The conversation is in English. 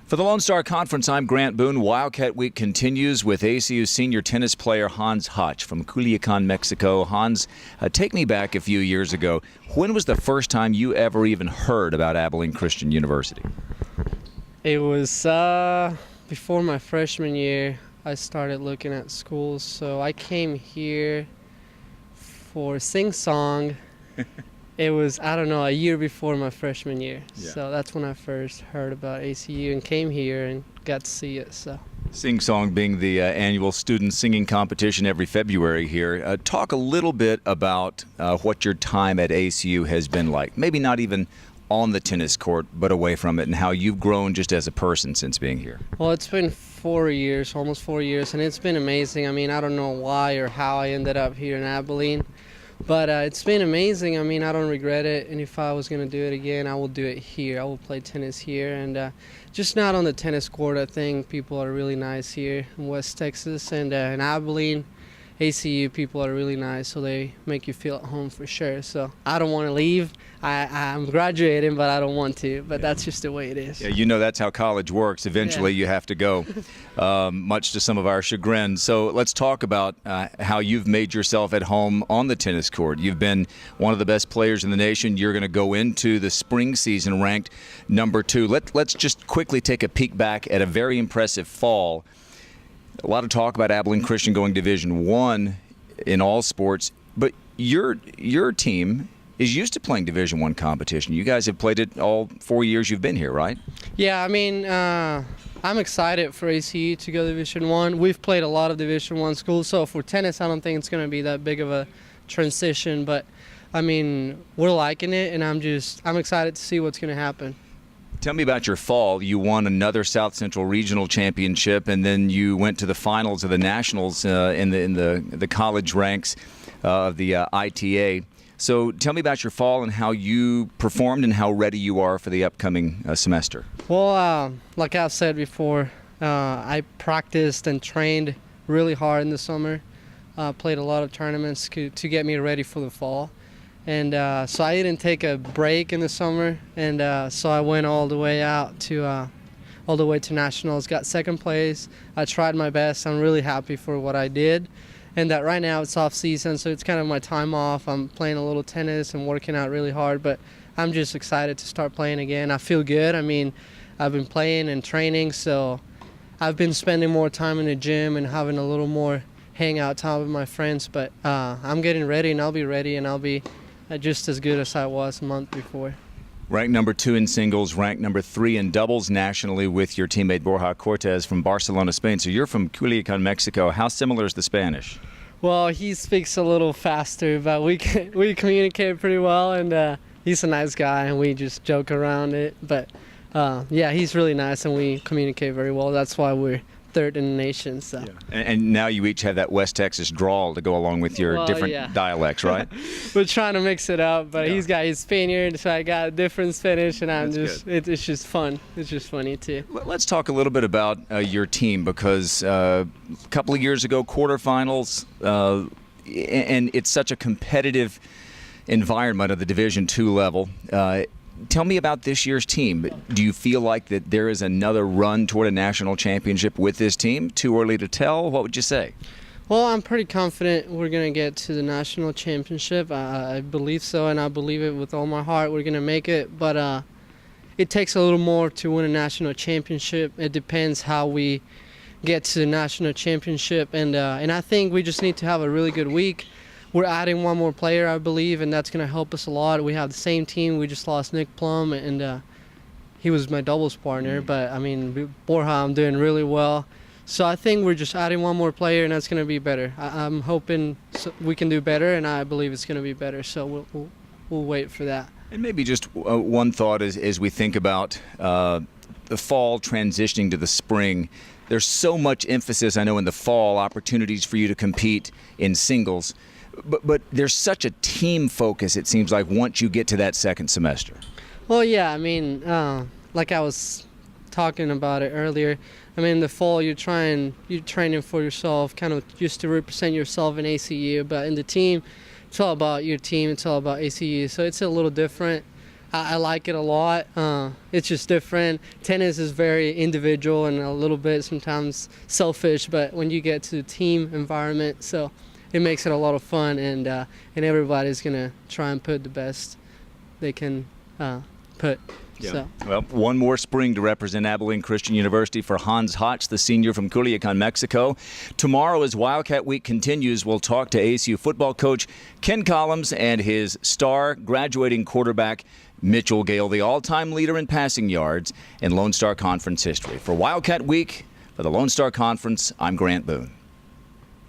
For the Lone Star Conference, I'm Grant Boone. Wildcat Week continues with ACU senior tennis player Hans Hach from Culiacan, Mexico. Hans, take me back a few years ago. When was the first time you ever even heard about Abilene Christian University? It was before my freshman year. I started looking at schools, so I came here for sing-song. It was, I don't know, a year before my freshman year. Yeah. So that's when I first heard about ACU and came here and got to see it. So, Sing Song being the annual student singing competition every February here. Talk a little bit about what your time at ACU has been like. Maybe not even on the tennis court, but away from it, and how you've grown just as a person since being here. Well, it's been 4 years, almost 4 years, and it's been amazing. I mean, I don't know why or how I ended up here in Abilene. But it's been amazing. I mean, I don't regret it. And if I was going to do it again, I will do it here. I will play tennis here. And just not on the tennis court. I think people are really nice here in West Texas. And in Abilene, ACU people are really nice, so they make you feel at home for sure. So I don't want to leave. I'm graduating, but I don't want to. But that's just the way it is. Yeah, you know that's how college works. Eventually you have to go, much to some of our chagrin. So let's talk about how you've made yourself at home on the tennis court. You've been one of the best players in the nation. You're going to go into the spring season ranked number 2. Let's just quickly take a peek back at a very impressive fall. A lot of talk about Abilene Christian going Division I in all sports, but your team is used to playing Division I competition. You guys have played it all 4 years you've been here, right? Yeah, I mean, I'm excited for ACU to go Division I. We've played a lot of Division I schools, so for tennis, I don't think it's going to be that big of a transition. But I mean, we're liking it, and I'm excited to see what's going to happen. Tell me about your fall. You won another South Central Regional Championship, and then you went to the finals of the Nationals in the college ranks of the ITA. So tell me about your fall and how you performed and how ready you are for the upcoming semester. Well, like I've said before, I practiced and trained really hard in the summer. Played a lot of tournaments to get me ready for the fall. And so I didn't take a break in the summer, and so I went all the way to nationals, got second place. I tried my best. I'm really happy for what I did, and that right now it's off season, so it's kind of my time off. I'm playing a little tennis and working out really hard, but I'm just excited to start playing again. I feel good. I mean, I've been playing and training, so I've been spending more time in the gym and having a little more hangout time with my friends, but I'm getting ready, and I'll be ready, and I'll be just as good as I was a month before. Ranked number 2 in singles, ranked number 3 in doubles nationally with your teammate Borja Cortez from Barcelona, Spain. So you're from Culiacan, Mexico. How similar is the Spanish? Well, he speaks a little faster, but we communicate pretty well, and he's a nice guy, and we just joke around it. But yeah, he's really nice, and we communicate very well. That's why we're third in the nation. So. Yeah. And now you each have that West Texas drawl to go along with your different dialects, right? We're trying to mix it up, but he's got his Spaniard, so I got a different Spanish, and it's just fun. It's just funny too. Let's talk a little bit about your team, because a couple of years ago, quarterfinals, and it's such a competitive environment at the Division II level. Tell me about this year's team. Do you feel like that there is another run toward a national championship with this team? Too early to tell? What would you say? Well, I'm pretty confident we're going to get to the national championship. I believe so, and I believe it with all my heart. We're going to make it, but it takes a little more to win a national championship. It depends how we get to the national championship, and I think we just need to have a really good week. We're adding one more player, I believe, and that's going to help us a lot. We have the same team. We just lost Nick Plum, and he was my doubles partner. But, I mean, Borja, I'm doing really well. So I think we're just adding one more player, and that's going to be better. I'm hoping we can do better, and I believe it's going to be better. So we'll wait for that. And maybe just one thought as we think about the fall transitioning to the spring. There's so much emphasis, I know, in the fall, opportunities for you to compete in singles. But there's such a team focus, it seems like, once you get to that second semester. Well, yeah, I mean, like I was talking about it earlier, I mean, in the fall, you're training for yourself, kind of just to represent yourself in ACU. But in the team, it's all about your team. It's all about ACU. So it's a little different. I like it a lot. It's just different. Tennis is very individual and a little bit sometimes selfish, but when you get to team environment, so it makes it a lot of fun, and everybody's gonna try and put the best they can put. Yeah. So. Well, one more spring to represent Abilene Christian University for Hans Hach, the senior from Culiacan, Mexico. Tomorrow, as Wildcat Week continues, we'll talk to ACU football coach Ken Collins and his star graduating quarterback Mitchell Gale, the all-time leader in passing yards in Lone Star Conference history. For Wildcat Week, for the Lone Star Conference, I'm Grant Boone.